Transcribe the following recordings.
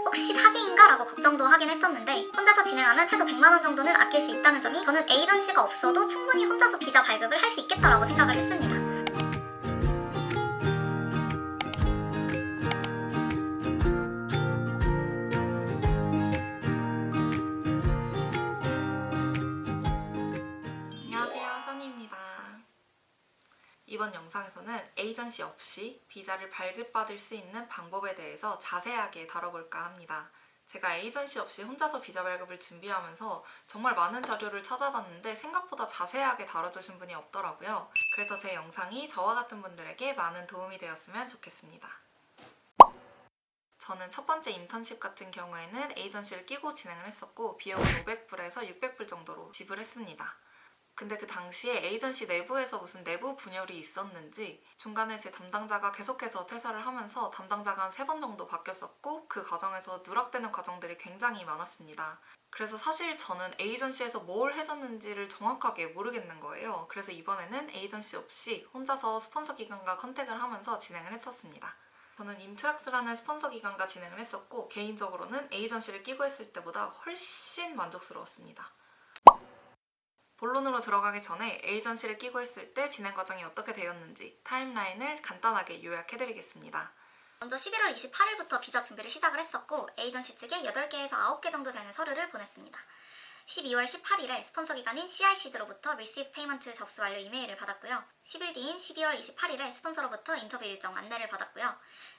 혹시 사기인가? 라고 걱정도 하긴 했었는데 혼자서 진행하면 최소 100만 원 정도는 아낄 수 있다는 점이 저는 에이전시가 없어도 충분히 혼자서 비자 발급을 할 수 있겠다라고 생각을 했습니다. 안녕하세요, 선희입니다. 이번 영상에서는 에이전시 없이 비자를 발급받을 수 있는 방법에 대해서 자세하게 다뤄볼까 합니다. 제가 에이전시 없이 혼자서 비자 발급을 준비하면서 정말 많은 자료를 찾아봤는데 생각보다 자세하게 다뤄주신 분이 없더라고요. 그래서 제 영상이 저와 같은 분들에게 많은 도움이 되었으면 좋겠습니다. 저는 첫 번째 인턴십 같은 경우에는 에이전시를 끼고 진행을 했었고 비용은 500불에서 600불 정도로 지불했습니다. 근데 그 당시에 에이전시 내부에서 무슨 내부 분열이 있었는지 중간에 제 담당자가 계속해서 퇴사를 하면서 담당자가 한 3번 정도 바뀌었었고 그 과정에서 누락되는 과정들이 굉장히 많았습니다. 그래서 사실 저는 에이전시에서 뭘 해줬는지를 정확하게 모르겠는 거예요. 그래서 이번에는 에이전시 없이 혼자서 스폰서 기관과 컨택을 하면서 진행을 했었습니다. 저는 인트락스라는 스폰서 기관과 진행을 했었고 개인적으로는 에이전시를 끼고 했을 때보다 훨씬 만족스러웠습니다. 본론으로 들어가기 전에 에이전시를 끼고 했을 때 진행 과정이 어떻게 되었는지 타임라인을 간단하게 요약해드리겠습니다. 먼저 11월 28일부터 비자 준비를 시작을 했었고 에이전시 측에 8개에서 9개 정도 되는 서류를 보냈습니다. 12월 18일에 스폰서 기관인 CICD로부터 Receive Payment 접수 완료 이메일을 받았고요. 10일 뒤인 12월 28일에 스폰서로부터 인터뷰 일정 안내를 받았고요.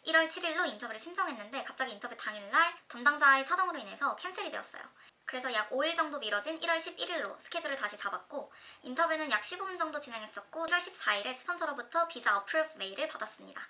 1월 7일로 인터뷰를 신청했는데 갑자기 인터뷰 당일날 담당자의 사정으로 인해서 캔슬이 되었어요. 그래서 약 5일 정도 미뤄진 1월 11일로 스케줄을 다시 잡았고 인터뷰는 약 15분 정도 진행했었고 1월 14일에 스폰서로부터 비자 어프로브드 메일을 받았습니다.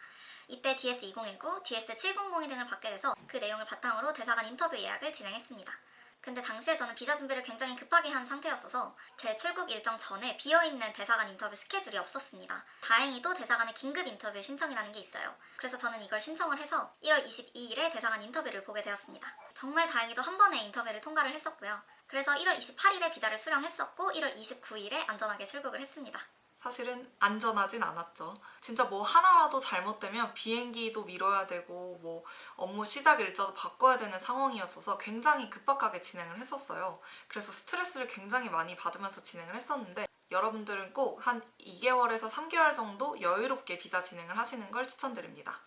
이때 DS2019, DS700 등을 받게 돼서 그 내용을 바탕으로 대사관 인터뷰 예약을 진행했습니다. 근데 당시에 저는 비자 준비를 굉장히 급하게 한 상태였어서 제 출국 일정 전에 비어있는 대사관 인터뷰 스케줄이 없었습니다. 다행히도 대사관의 긴급 인터뷰 신청이라는 게 있어요. 그래서 저는 이걸 신청을 해서 1월 22일에 대사관 인터뷰를 보게 되었습니다. 정말 다행히도 한 번에 인터뷰를 통과를 했었고요. 그래서 1월 28일에 비자를 수령했었고 1월 29일에 안전하게 출국을 했습니다. 사실은 안전하진 않았죠. 진짜 뭐 하나라도 잘못되면 비행기도 미뤄야 되고 뭐 업무 시작 일자도 바꿔야 되는 상황이었어서 굉장히 급박하게 진행을 했었어요. 그래서 스트레스를 굉장히 많이 받으면서 진행을 했었는데 여러분들은 꼭 한 2개월에서 3개월 정도 여유롭게 비자 진행을 하시는 걸 추천드립니다.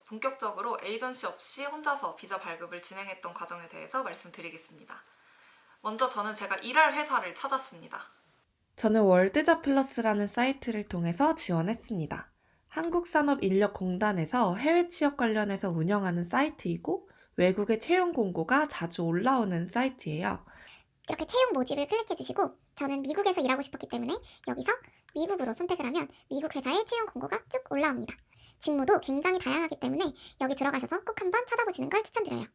본격적으로 에이전시 없이 혼자서 비자 발급을 진행했던 과정에 대해서 말씀드리겠습니다. 먼저 저는 제가 일할 회사를 찾았습니다. 저는 월드잡플러스라는 사이트를 통해서 지원했습니다. 한국산업인력공단에서 해외 취업 관련해서 운영하는 사이트이고 외국의 채용 공고가 자주 올라오는 사이트예요. 이렇게 채용 모집을 클릭해 주시고 저는 미국에서 일하고 싶었기 때문에 여기서 미국으로 선택을 하면 미국 회사의 채용 공고가 쭉 올라옵니다. 직무도 굉장히 다양하기 때문에 여기 들어가셔서 꼭 한번 찾아보시는 걸 추천드려요.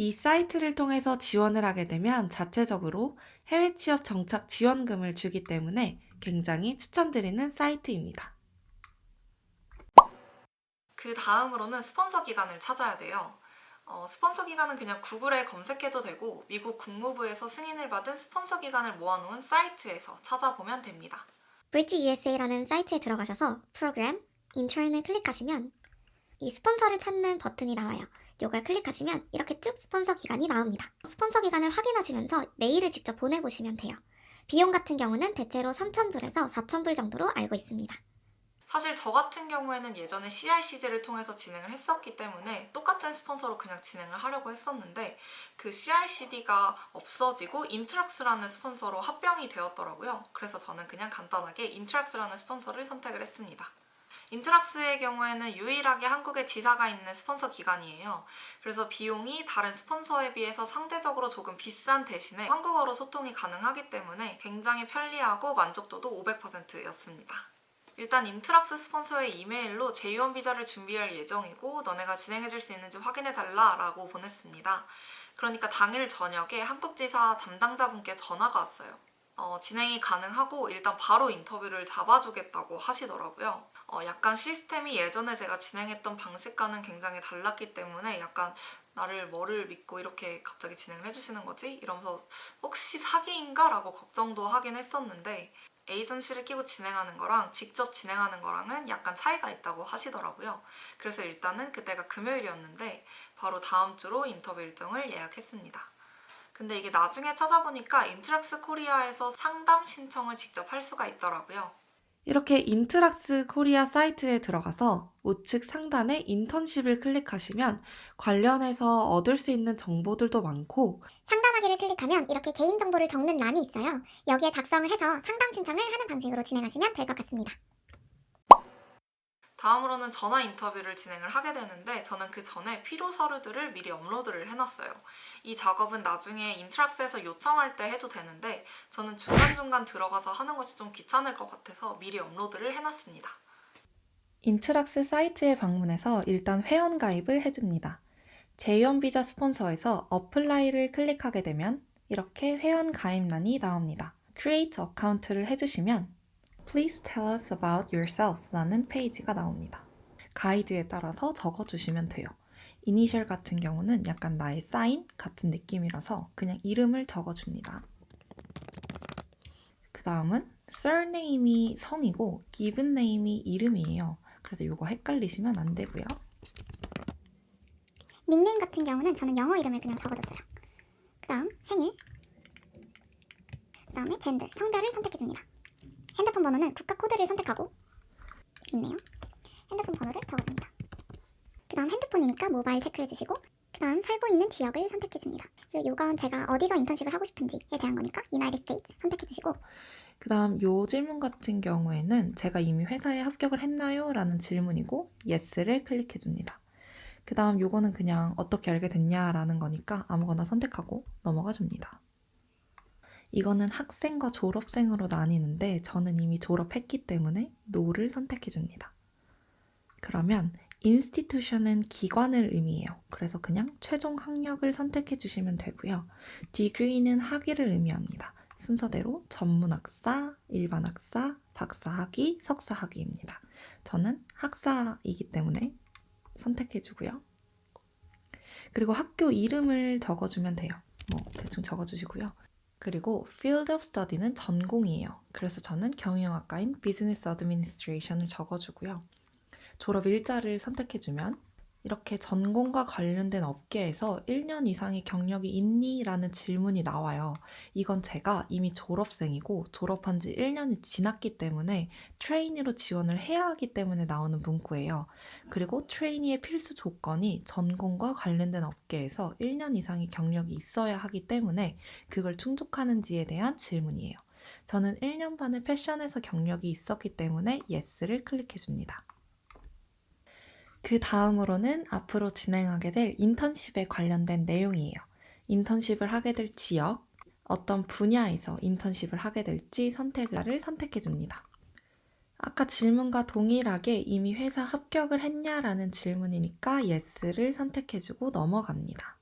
이 사이트를 통해서 지원을 하게 되면 자체적으로 해외 취업 정착 지원금을 주기 때문에 굉장히 추천드리는 사이트입니다. 그 다음으로는 스폰서 기관을 찾아야 돼요. 스폰서 기관은 그냥 구글에 검색해도 되고 미국 국무부에서 승인을 받은 스폰서 기관을 모아놓은 사이트에서 찾아보면 됩니다. Bridge USA라는 사이트에 들어가셔서 프로그램, 인턴을 클릭하시면 이 스폰서를 찾는 버튼이 나와요. 이걸 클릭하시면 이렇게 쭉 스폰서 기간이 나옵니다. 스폰서 기간을 확인하시면서 메일을 직접 보내보시면 돼요. 비용 같은 경우는 대체로 3,000불에서 4,000불 정도로 알고 있습니다. 사실 저 같은 경우에는 예전에 CICD를 통해서 진행을 했었기 때문에 똑같은 스폰서로 그냥 진행을 하려고 했었는데 그 CICD가 없어지고 인트락스라는 스폰서로 합병이 되었더라고요. 그래서 저는 그냥 간단하게 인트락스라는 스폰서를 선택을 했습니다. 인트락스의 경우에는 유일하게 한국에 지사가 있는 스폰서 기관이에요. 그래서 비용이 다른 스폰서에 비해서 상대적으로 조금 비싼 대신에 한국어로 소통이 가능하기 때문에 굉장히 편리하고 만족도도 500%였습니다. 일단 인트락스 스폰서의 이메일로 J1 비자를 준비할 예정이고 너네가 진행해줄 수 있는지 확인해달라 라고 보냈습니다. 그러니까 당일 저녁에 한국지사 담당자분께 전화가 왔어요. 진행이 가능하고 일단 바로 인터뷰를 잡아주겠다고 하시더라고요. 약간 시스템이 예전에 제가 진행했던 방식과는 굉장히 달랐기 때문에 약간 나를 뭐를 믿고 이렇게 갑자기 진행을 해주시는 거지? 이러면서 혹시 사기인가? 라고 걱정도 하긴 했었는데 에이전시를 끼고 진행하는 거랑 직접 진행하는 거랑은 약간 차이가 있다고 하시더라고요. 그래서 일단은 그때가 금요일이었는데 바로 다음 주로 인터뷰 일정을 예약했습니다. 근데 이게 나중에 찾아보니까 인트락스 코리아에서 상담 신청을 직접 할 수가 있더라고요. 이렇게 인트락스 코리아 사이트에 들어가서 우측 상단에 인턴십을 클릭하시면 관련해서 얻을 수 있는 정보들도 많고 상담하기를 클릭하면 이렇게 개인정보를 적는 란이 있어요. 여기에 작성을 해서 상담 신청을 하는 방식으로 진행하시면 될 것 같습니다. 다음으로는 전화 인터뷰를 진행을 하게 되는데 저는 그 전에 필요 서류들을 미리 업로드를 해놨어요. 이 작업은 나중에 인트락스에서 요청할 때 해도 되는데 저는 중간중간 들어가서 하는 것이 좀 귀찮을 것 같아서 미리 업로드를 해놨습니다. 인트락스 사이트에 방문해서 일단 회원 가입을 해줍니다. 제2원 비자 스폰서에서 어플라이를 클릭하게 되면 이렇게 회원 가입란이 나옵니다. Create account를 해주시면 Please tell us about yourself 라는 페이지가 나옵니다. 가이드에 따라서 적어주시면 돼요. 이니셜 같은 경우는 약간 나의 사인 같은 느낌이라서 그냥 이름을 적어줍니다. 그 다음은 surname이 성이고 given name이 이름이에요. 그래서 이거 헷갈리시면 안 되고요. 닉네임 같은 경우는 저는 영어 이름을 그냥 적어줬어요. 그 다음 생일, 그 다음에 젠더, 성별을 선택해줍니다. 핸드폰 번호는 국가 코드를 선택하고 있네요. 핸드폰 번호를 적어줍니다. 그 다음 핸드폰이니까 모바일 체크해주시고 그 다음 살고 있는 지역을 선택해줍니다. 그리고 이건 제가 어디서 인턴십을 하고 싶은지에 대한 거니까 United States 선택해주시고 그 다음 요 질문 같은 경우에는 제가 이미 회사에 합격을 했나요? 라는 질문이고 Yes를 클릭해줍니다. 그 다음 요거는 그냥 어떻게 알게 됐냐라는 거니까 아무거나 선택하고 넘어가 줍니다. 이거는 학생과 졸업생으로 나뉘는데 저는 이미 졸업했기 때문에 No를 선택해줍니다. 그러면 institution은 기관을 의미해요. 그래서 그냥 최종 학력을 선택해주시면 되고요. degree는 학위를 의미합니다. 순서대로 전문학사, 일반학사, 박사학위, 석사학위입니다. 저는 학사이기 때문에 선택해주고요. 그리고 학교 이름을 적어주면 돼요. 대충 적어주시고요. 그리고 field of study는 전공이에요. 그래서 저는 경영학과인 business administration을 적어주고요. 졸업 일자를 선택해주면 이렇게 전공과 관련된 업계에서 1년 이상의 경력이 있니? 라는 질문이 나와요. 이건 제가 이미 졸업생이고 졸업한 지 1년이 지났기 때문에 트레이니로 지원을 해야 하기 때문에 나오는 문구예요. 그리고 트레이니의 필수 조건이 전공과 관련된 업계에서 1년 이상의 경력이 있어야 하기 때문에 그걸 충족하는지에 대한 질문이에요. 저는 1년 반의 패션에서 경력이 있었기 때문에 Yes를 클릭해줍니다. 그 다음으로는 앞으로 진행하게 될 인턴십에 관련된 내용이에요. 인턴십을 하게 될 지역, 어떤 분야에서 인턴십을 하게 될지 선택을 선택해줍니다. 아까 질문과 동일하게 이미 회사 합격을 했냐라는 질문이니까 Yes를 선택해주고 넘어갑니다.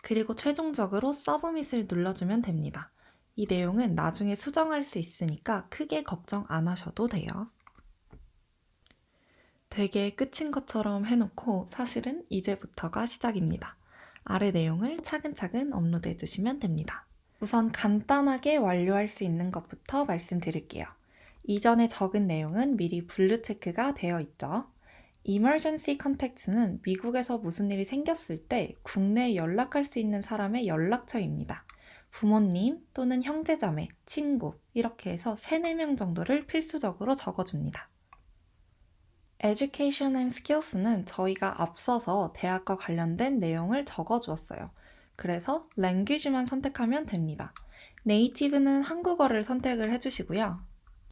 그리고 최종적으로 서브밋을 눌러주면 됩니다. 이 내용은 나중에 수정할 수 있으니까 크게 걱정 안 하셔도 돼요. 되게 끝인 것처럼 해놓고 사실은 이제부터가 시작입니다. 아래 내용을 차근차근 업로드해 주시면 됩니다. 우선 간단하게 완료할 수 있는 것부터 말씀드릴게요. 이전에 적은 내용은 미리 블루 체크가 되어 있죠. Emergency Contacts는 미국에서 무슨 일이 생겼을 때 국내에 연락할 수 있는 사람의 연락처입니다. 부모님 또는 형제자매, 친구 이렇게 해서 3, 4명 정도를 필수적으로 적어줍니다. Education and Skills는 저희가 앞서서 대학과 관련된 내용을 적어주었어요. 그래서 Language만 선택하면 됩니다. Native는 한국어를 선택을 해주시고요.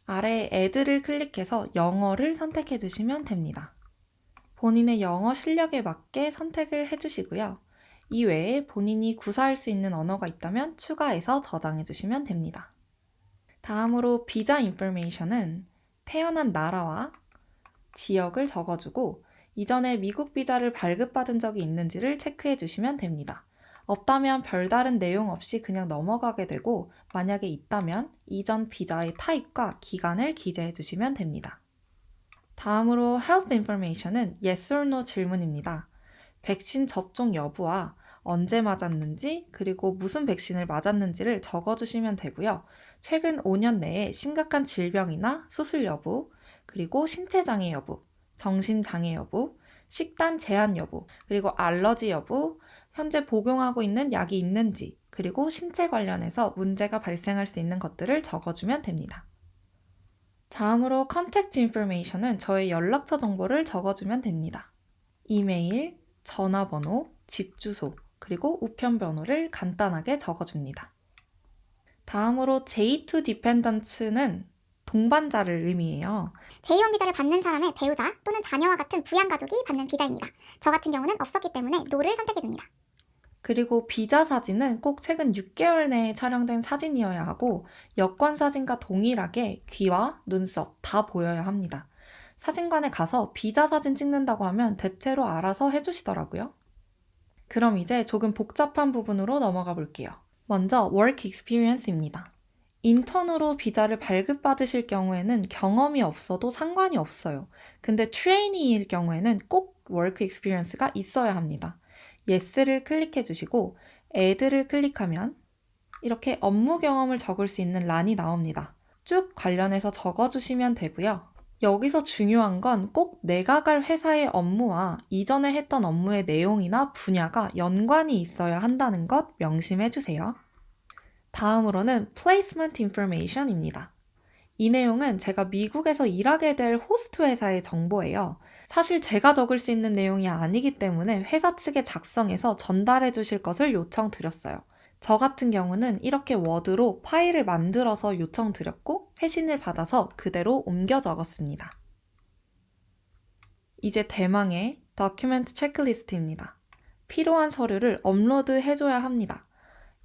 아래 Add를 클릭해서 영어를 선택해 주시면 됩니다. 본인의 영어 실력에 맞게 선택을 해주시고요. 이 외에 본인이 구사할 수 있는 언어가 있다면 추가해서 저장해 주시면 됩니다. 다음으로 비자 인포메이션은 태어난 나라와 지역을 적어주고 이전에 미국 비자를 발급받은 적이 있는지를 체크해 주시면 됩니다. 없다면 별다른 내용 없이 그냥 넘어가게 되고 만약에 있다면 이전 비자의 타입과 기간을 기재해 주시면 됩니다. 다음으로 Health Information은 Yes or No 질문입니다. 백신 접종 여부와 언제 맞았는지, 그리고 무슨 백신을 맞았는지를 적어주시면 되고요. 최근 5년 내에 심각한 질병이나 수술 여부, 그리고 신체장애 여부, 정신장애 여부, 식단 제한 여부, 그리고 알러지 여부, 현재 복용하고 있는 약이 있는지, 그리고 신체 관련해서 문제가 발생할 수 있는 것들을 적어주면 됩니다. 다음으로 contact information은 저의 연락처 정보를 적어주면 됩니다. 이메일, 전화번호, 집 주소, 그리고 우편 번호를 간단하게 적어줍니다. 다음으로 J2 dependent는 동반자를 의미해요. 제2원 비자를 받는 사람의 배우자 또는 자녀와 같은 부양 가족이 받는 비자입니다. 저 같은 경우는 없었기 때문에 no를 선택해줍니다. 그리고 비자 사진은 꼭 최근 6개월 내에 촬영된 사진이어야 하고 여권 사진과 동일하게 귀와 눈썹 다 보여야 합니다. 사진관에 가서 비자 사진 찍는다고 하면 대체로 알아서 해주시더라고요. 그럼 이제 조금 복잡한 부분으로 넘어가 볼게요. 먼저 work experience입니다. 인턴으로 비자를 발급받으실 경우에는 경험이 없어도 상관이 없어요. 근데 트레이니일 경우에는 꼭 work experience가 있어야 합니다. yes를 클릭해 주시고 add를 클릭하면 이렇게 업무 경험을 적을 수 있는 란이 나옵니다. 쭉 관련해서 적어주시면 되고요. 여기서 중요한 건 꼭 내가 갈 회사의 업무와 이전에 했던 업무의 내용이나 분야가 연관이 있어야 한다는 것 명심해 주세요. 다음으로는 placement information입니다. 이 내용은 제가 미국에서 일하게 될 호스트 회사의 정보예요. 사실 제가 적을 수 있는 내용이 아니기 때문에 회사 측에 작성해서 전달해 주실 것을 요청드렸어요. 저 같은 경우는 이렇게 워드로 파일을 만들어서 요청드렸고 회신을 받아서 그대로 옮겨 적었습니다. 이제 대망의 도큐멘트 체크리스트입니다. 필요한 서류를 업로드 해줘야 합니다.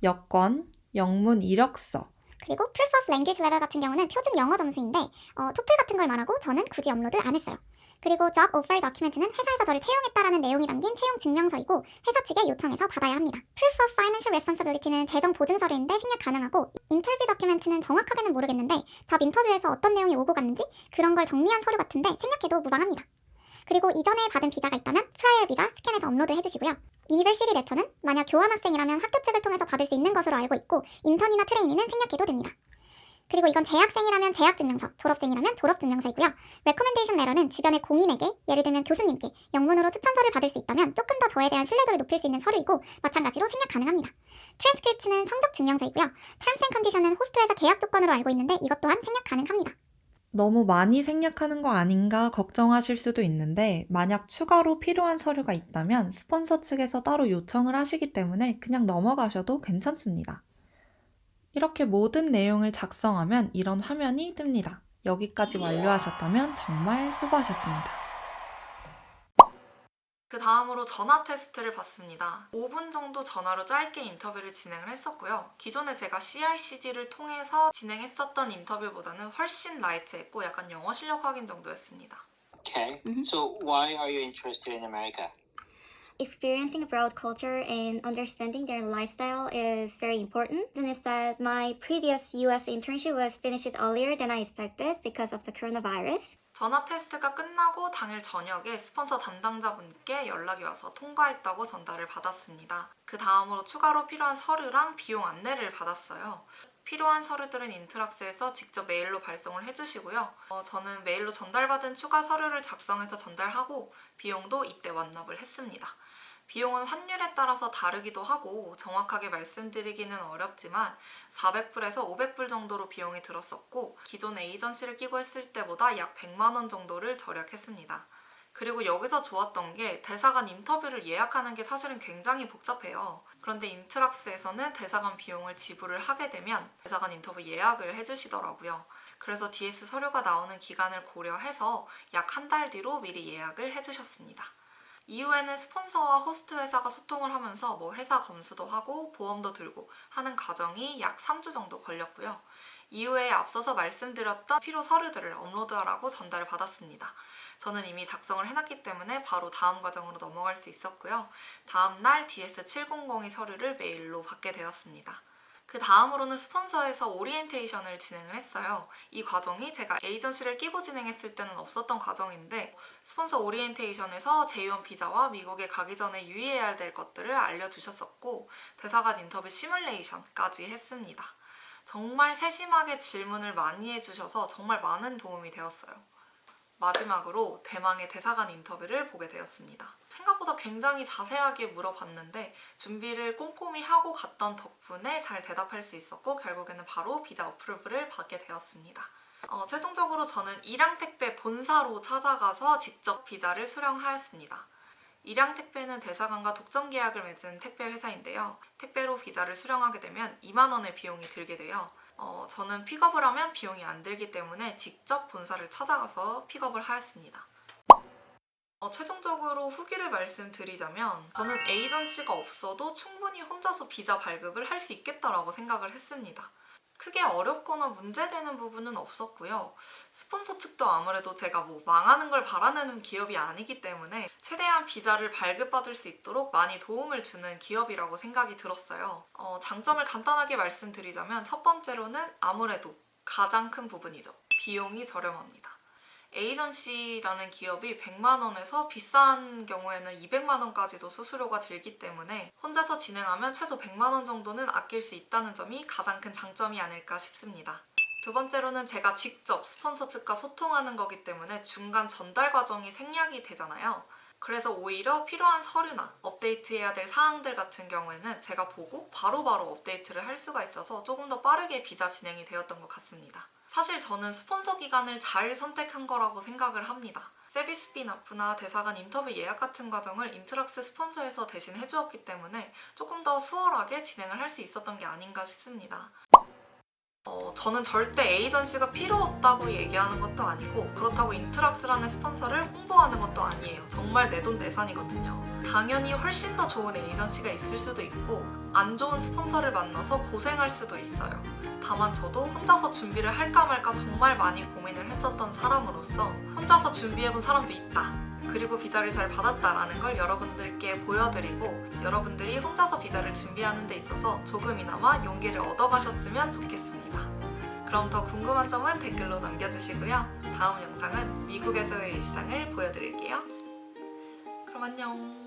여권, 영문 이력서, 그리고 Proof of Language Level 같은 경우는 표준 영어 점수인데 토플 같은 걸 말하고 저는 굳이 업로드 안 했어요. 그리고 Job Offer Document는 회사에서 저를 채용했다라는 내용이 담긴 채용 증명서이고 회사 측에 요청해서 받아야 합니다. Proof of Financial Responsibility는 재정 보증 서류인데 생략 가능하고 Interview Document는 정확하게는 모르겠는데 잡 인터뷰에서 어떤 내용이 오고 갔는지 그런 걸 정리한 서류 같은데 생략해도 무방합니다. 그리고 이전에 받은 비자가 있다면 프라이어 비자 스캔해서 업로드 해주시고요. 유니버시티 레터는 만약 교환학생이라면 학교 측을 통해서 받을 수 있는 것으로 알고 있고 인턴이나 트레이니는 생략해도 됩니다. 그리고 이건 재학생이라면 재학증명서, 졸업생이라면 졸업증명서이고요. 레코멘데이션 레터는 주변의 공인에게, 예를 들면 교수님께 영문으로 추천서를 받을 수 있다면 조금 더 저에 대한 신뢰도를 높일 수 있는 서류이고 마찬가지로 생략 가능합니다. 트랜스크립트는 성적 증명서이고요. Terms and Condition은 호스트 회사 계약 조건으로 알고 있는데 이것 또한 생략 가능합니다. 너무 많이 생략하는 거 아닌가 걱정하실 수도 있는데 만약 추가로 필요한 서류가 있다면 스폰서 측에서 따로 요청을 하시기 때문에 그냥 넘어가셔도 괜찮습니다. 이렇게 모든 내용을 작성하면 이런 화면이 뜹니다. 여기까지 완료하셨다면 정말 수고하셨습니다. 그 다음으로 전화 테스트를 봤습니다. 5분 정도 전화로 짧게 인터뷰를 진행을 했었고요. 기존에 제가 CI/CD를 통해서 진행했었던 인터뷰보다는 훨씬 라이트했고 약간 영어 실력 확인 정도였습니다. Okay. So why are you interested in America? Experiencing abroad culture and understanding their lifestyle is very important. The reason is that my previous US internship was finished earlier than I expected because of the coronavirus. 전화 테스트가 끝나고 당일 저녁에 스폰서 담당자분께 연락이 와서 통과했다고 전달을 받았습니다. 그 다음으로 추가로 필요한 서류랑 비용 안내를 받았어요. 필요한 서류들은 인트락스에서 직접 메일로 발송을 해주시고요. 저는 메일로 전달받은 추가 서류를 작성해서 전달하고 비용도 이때 완납을 했습니다. 비용은 환율에 따라서 다르기도 하고 정확하게 말씀드리기는 어렵지만 400불에서 500불 정도로 비용이 들었었고 기존 에이전시를 끼고 했을 때보다 약 100만 원 정도를 절약했습니다. 그리고 여기서 좋았던 게 대사관 인터뷰를 예약하는 게 사실은 굉장히 복잡해요. 그런데 인트락스에서는 대사관 비용을 지불을 하게 되면 대사관 인터뷰 예약을 해주시더라고요. 그래서 DS 서류가 나오는 기간을 고려해서 약 한 달 뒤로 미리 예약을 해주셨습니다. 이후에는 스폰서와 호스트 회사가 소통을 하면서 회사 검수도 하고 보험도 들고 하는 과정이 약 3주 정도 걸렸고요. 이후에 앞서서 말씀드렸던 필요 서류들을 업로드하라고 전달을 받았습니다. 저는 이미 작성을 해놨기 때문에 바로 다음 과정으로 넘어갈 수 있었고요. 다음날 DS700이 서류를 메일로 받게 되었습니다. 그 다음으로는 스폰서에서 오리엔테이션을 진행을 했어요. 이 과정이 제가 에이전시를 끼고 진행했을 때는 없었던 과정인데 스폰서 오리엔테이션에서 제1 비자와 미국에 가기 전에 유의해야 될 것들을 알려주셨었고 대사관 인터뷰 시뮬레이션까지 했습니다. 정말 세심하게 질문을 많이 해주셔서 정말 많은 도움이 되었어요. 마지막으로 대망의 대사관 인터뷰를 보게 되었습니다. 생각보다 굉장히 자세하게 물어봤는데 준비를 꼼꼼히 하고 갔던 덕분에 잘 대답할 수 있었고 결국에는 바로 비자 어프루브를 받게 되었습니다. 최종적으로 저는 일양택배 본사로 찾아가서 직접 비자를 수령하였습니다. 일양택배는 대사관과 독점 계약을 맺은 택배 회사인데요. 택배로 비자를 수령하게 되면 2만 원의 비용이 들게 돼요. 저는 픽업을 하면 비용이 안 들기 때문에 직접 본사를 찾아가서 픽업을 하였습니다. 최종적으로 후기를 말씀드리자면 저는 에이전시가 없어도 충분히 혼자서 비자 발급을 할 수 있겠다라고 생각을 했습니다. 크게 어렵거나 문제되는 부분은 없었고요. 스폰서 측도 아무래도 제가 망하는 걸 바라는 기업이 아니기 때문에 최대한 비자를 발급받을 수 있도록 많이 도움을 주는 기업이라고 생각이 들었어요. 장점을 간단하게 말씀드리자면 첫 번째로는 아무래도 가장 큰 부분이죠. 비용이 저렴합니다. 에이전시라는 기업이 100만 원에서 비싼 경우에는 200만 원까지도 수수료가 들기 때문에 혼자서 진행하면 최소 100만 원 정도는 아낄 수 있다는 점이 가장 큰 장점이 아닐까 싶습니다. 두 번째로는 제가 직접 스폰서 측과 소통하는 거기 때문에 중간 전달 과정이 생략이 되잖아요. 그래서 오히려 필요한 서류나 업데이트해야 될 사항들 같은 경우에는 제가 보고 바로바로 업데이트를 할 수가 있어서 조금 더 빠르게 비자 진행이 되었던 것 같습니다. 사실 저는 스폰서 기간을 잘 선택한 거라고 생각을 합니다. 서비스 비 납부나 대사관 인터뷰 예약 같은 과정을 인트락스 스폰서에서 대신 해주었기 때문에 조금 더 수월하게 진행을 할 수 있었던 게 아닌가 싶습니다. 저는 절대 에이전시가 필요 없다고 얘기하는 것도 아니고 그렇다고 인트락스라는 스폰서를 홍보하는 것도 아니에요. 정말 내돈내산이거든요. 당연히 훨씬 더 좋은 에이전시가 있을 수도 있고 안 좋은 스폰서를 만나서 고생할 수도 있어요. 다만 저도 혼자서 준비를 할까 말까 정말 많이 고민을 했었던 사람으로서 혼자서 준비해본 사람도 있다. 그리고 비자를 잘 받았다라는 걸 여러분들께 보여드리고 여러분들이 혼자서 비자를 준비하는 데 있어서 조금이나마 용기를 얻어가셨으면 좋겠습니다. 그럼 더 궁금한 점은 댓글로 남겨주시고요. 다음 영상은 미국에서의 일상을 보여드릴게요. 그럼 안녕.